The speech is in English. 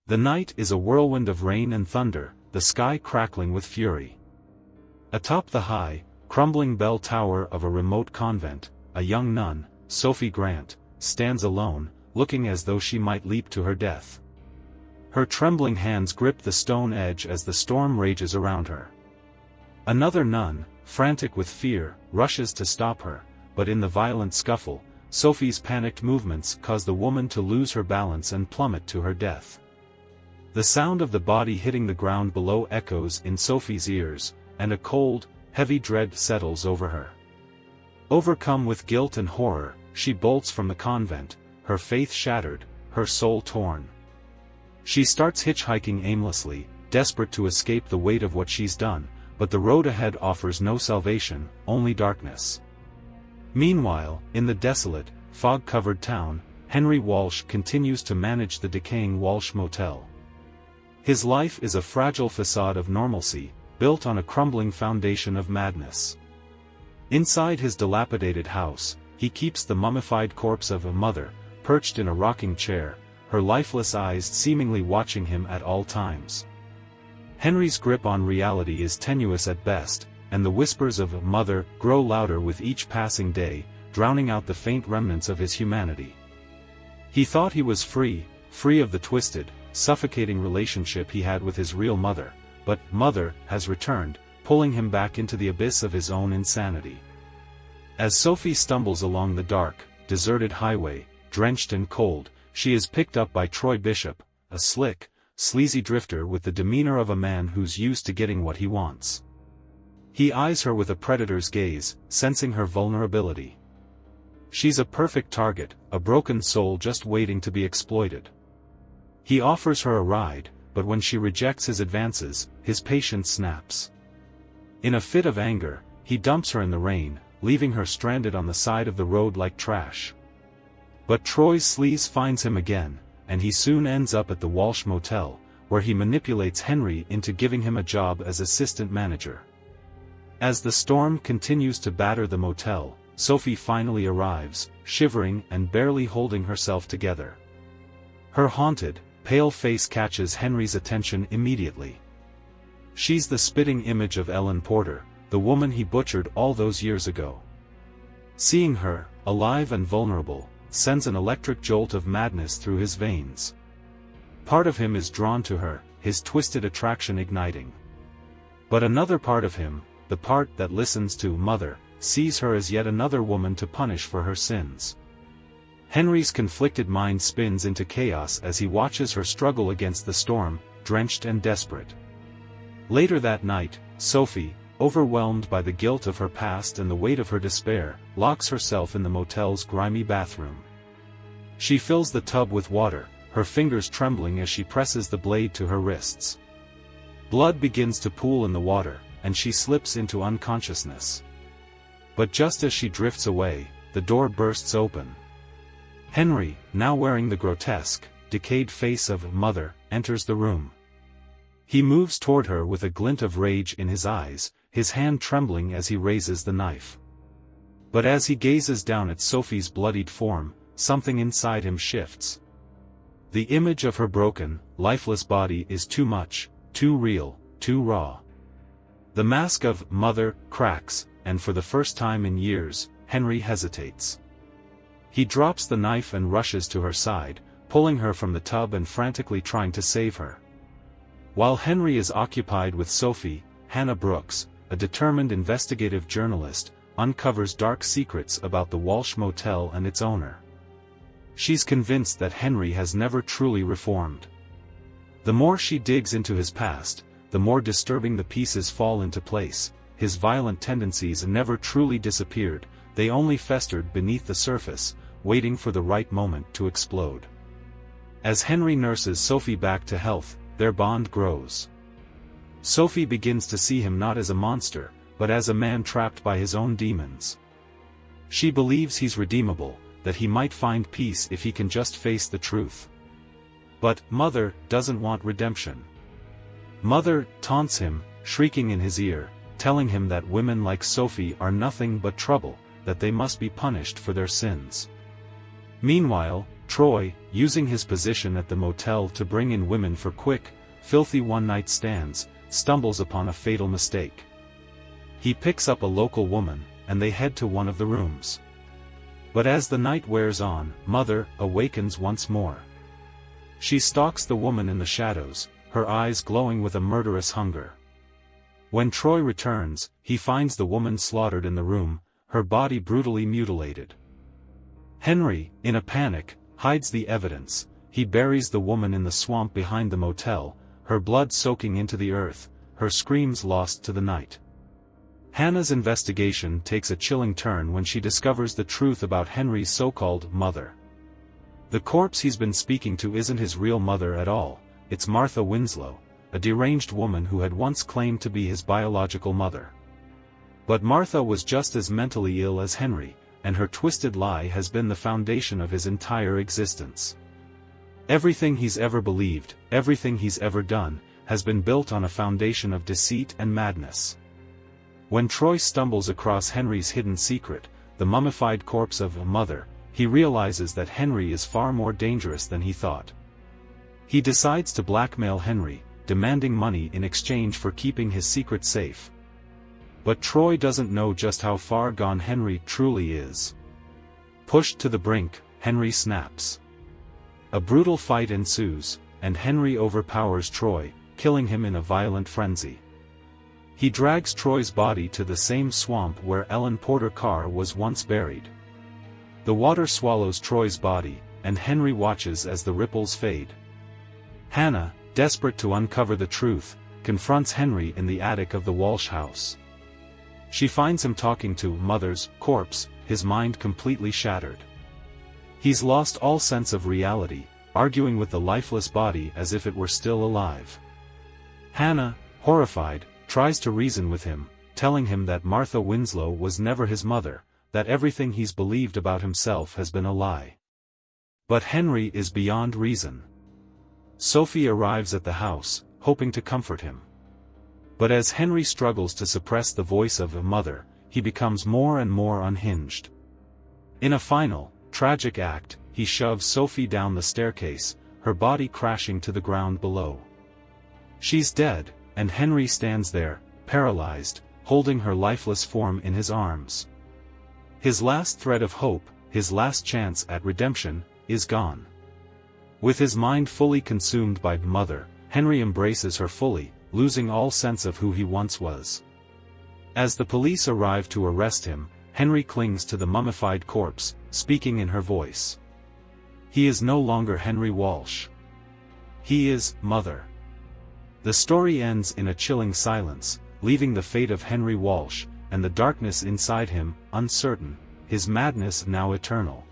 The night is a whirlwind of rain and thunder, the sky crackling with fury. Atop the high, crumbling bell tower of a remote convent, a young nun, Sophie Grant, stands alone, looking as though she might leap to her death. Her trembling hands grip the stone edge as the storm rages around her. Another nun, frantic with fear, rushes to stop her, but in the violent scuffle, Sophie's panicked movements cause the woman to lose her balance and plummet to her death. The sound of the body hitting the ground below echoes in Sophie's ears, and a cold, heavy dread settles over her. Overcome with guilt and horror, she bolts from the convent, her faith shattered, her soul torn. She starts hitchhiking aimlessly, desperate to escape the weight of what she's done, but the road ahead offers no salvation, only darkness. Meanwhile, in the desolate, fog-covered town, Henry Walsh continues to manage the decaying Walsh Motel. His life is a fragile facade of normalcy, built on a crumbling foundation of madness. Inside his dilapidated house, he keeps the mummified corpse of a mother, perched in a rocking chair, her lifeless eyes seemingly watching him at all times. Henry's grip on reality is tenuous at best, and the whispers of a mother grow louder with each passing day, drowning out the faint remnants of his humanity. He thought he was free of the twisted, suffocating relationship he had with his real mother, but mother has returned, pulling him back into the abyss of his own insanity. As Sophie stumbles along the dark, deserted highway, drenched and cold, she is picked up by Troy Bishop, a slick, sleazy drifter with the demeanor of a man who's used to getting what he wants. He eyes her with a predator's gaze, sensing her vulnerability. She's a perfect target, a broken soul just waiting to be exploited. He offers her a ride, but when she rejects his advances, his patience snaps. In a fit of anger, he dumps her in the rain, leaving her stranded on the side of the road like trash. But Troy's sleaze finds him again, and he soon ends up at the Walsh Motel, where he manipulates Henry into giving him a job as assistant manager. As the storm continues to batter the motel, Sophie finally arrives, shivering and barely holding herself together. Her haunted, pale face catches Henry's attention immediately. She's the spitting image of Ellen Porter, the woman he butchered all those years ago. Seeing her, alive and vulnerable, sends an electric jolt of madness through his veins. Part of him is drawn to her, his twisted attraction igniting. But another part of him, the part that listens to Mother, sees her as yet another woman to punish for her sins. Henry's conflicted mind spins into chaos as he watches her struggle against the storm, drenched and desperate. Later that night, Sophie, overwhelmed by the guilt of her past and the weight of her despair, locks herself in the motel's grimy bathroom. She fills the tub with water, her fingers trembling as she presses the blade to her wrists. Blood begins to pool in the water, and she slips into unconsciousness. But just as she drifts away, the door bursts open. Henry, now wearing the grotesque, decayed face of Mother, enters the room. He moves toward her with a glint of rage in his eyes, his hand trembling as he raises the knife. But as he gazes down at Sophie's bloodied form, something inside him shifts. The image of her broken, lifeless body is too much, too real, too raw. The mask of Mother cracks, and for the first time in years, Henry hesitates. He drops the knife and rushes to her side, pulling her from the tub and frantically trying to save her. While Henry is occupied with Sophie, Hannah Brooks, a determined investigative journalist, uncovers dark secrets about the Walsh Motel and its owner. She's convinced that Henry has never truly reformed. The more she digs into his past, the more disturbing the pieces fall into place. His violent tendencies never truly disappeared, they only festered beneath the surface, waiting for the right moment to explode. As Henry nurses Sophie back to health, their bond grows. Sophie begins to see him not as a monster, but as a man trapped by his own demons. She believes he's redeemable, that he might find peace if he can just face the truth. But Mother doesn't want redemption. Mother taunts him, shrieking in his ear, telling him that women like Sophie are nothing but trouble, that they must be punished for their sins. Meanwhile, Troy, using his position at the motel to bring in women for quick, filthy one-night stands, stumbles upon a fatal mistake. He picks up a local woman, and they head to one of the rooms. But as the night wears on, Mother awakens once more. She stalks the woman in the shadows, her eyes glowing with a murderous hunger. When Troy returns, he finds the woman slaughtered in the room, her body brutally mutilated. Henry, in a panic, hides the evidence. He buries the woman in the swamp behind the motel, her blood soaking into the earth, her screams lost to the night. Hannah's investigation takes a chilling turn when she discovers the truth about Henry's so-called mother. The corpse he's been speaking to isn't his real mother at all, it's Martha Winslow, a deranged woman who had once claimed to be his biological mother. But Martha was just as mentally ill as Henry, and her twisted lie has been the foundation of his entire existence. Everything he's ever believed, everything he's ever done, has been built on a foundation of deceit and madness. When Troy stumbles across Henry's hidden secret, the mummified corpse of a mother, he realizes that Henry is far more dangerous than he thought. He decides to blackmail Henry, demanding money in exchange for keeping his secret safe. But Troy doesn't know just how far gone Henry truly is. Pushed to the brink, Henry snaps. A brutal fight ensues, and Henry overpowers Troy, killing him in a violent frenzy. He drags Troy's body to the same swamp where Ellen Porter Carr was once buried. The water swallows Troy's body, and Henry watches as the ripples fade. Hannah, desperate to uncover the truth, confronts Henry in the attic of the Walsh house. She finds him talking to Mother's corpse, his mind completely shattered. He's lost all sense of reality, arguing with the lifeless body as if it were still alive. Hannah, horrified, tries to reason with him, telling him that Martha Winslow was never his mother, that everything he's believed about himself has been a lie. But Henry is beyond reason. Sophie arrives at the house, hoping to comfort him. But as Henry struggles to suppress the voice of a mother, he becomes more and more unhinged. In a final, tragic act, he shoves Sophie down the staircase, her body crashing to the ground below. She's dead, and Henry stands there, paralyzed, holding her lifeless form in his arms. His last thread of hope, his last chance at redemption, is gone. With his mind fully consumed by Mother, Henry embraces her fully, losing all sense of who he once was. As the police arrive to arrest him, Henry clings to the mummified corpse, speaking in her voice. He is no longer Henry Walsh. He is Mother. The story ends in a chilling silence, leaving the fate of Henry Walsh, and the darkness inside him, uncertain, his madness now eternal.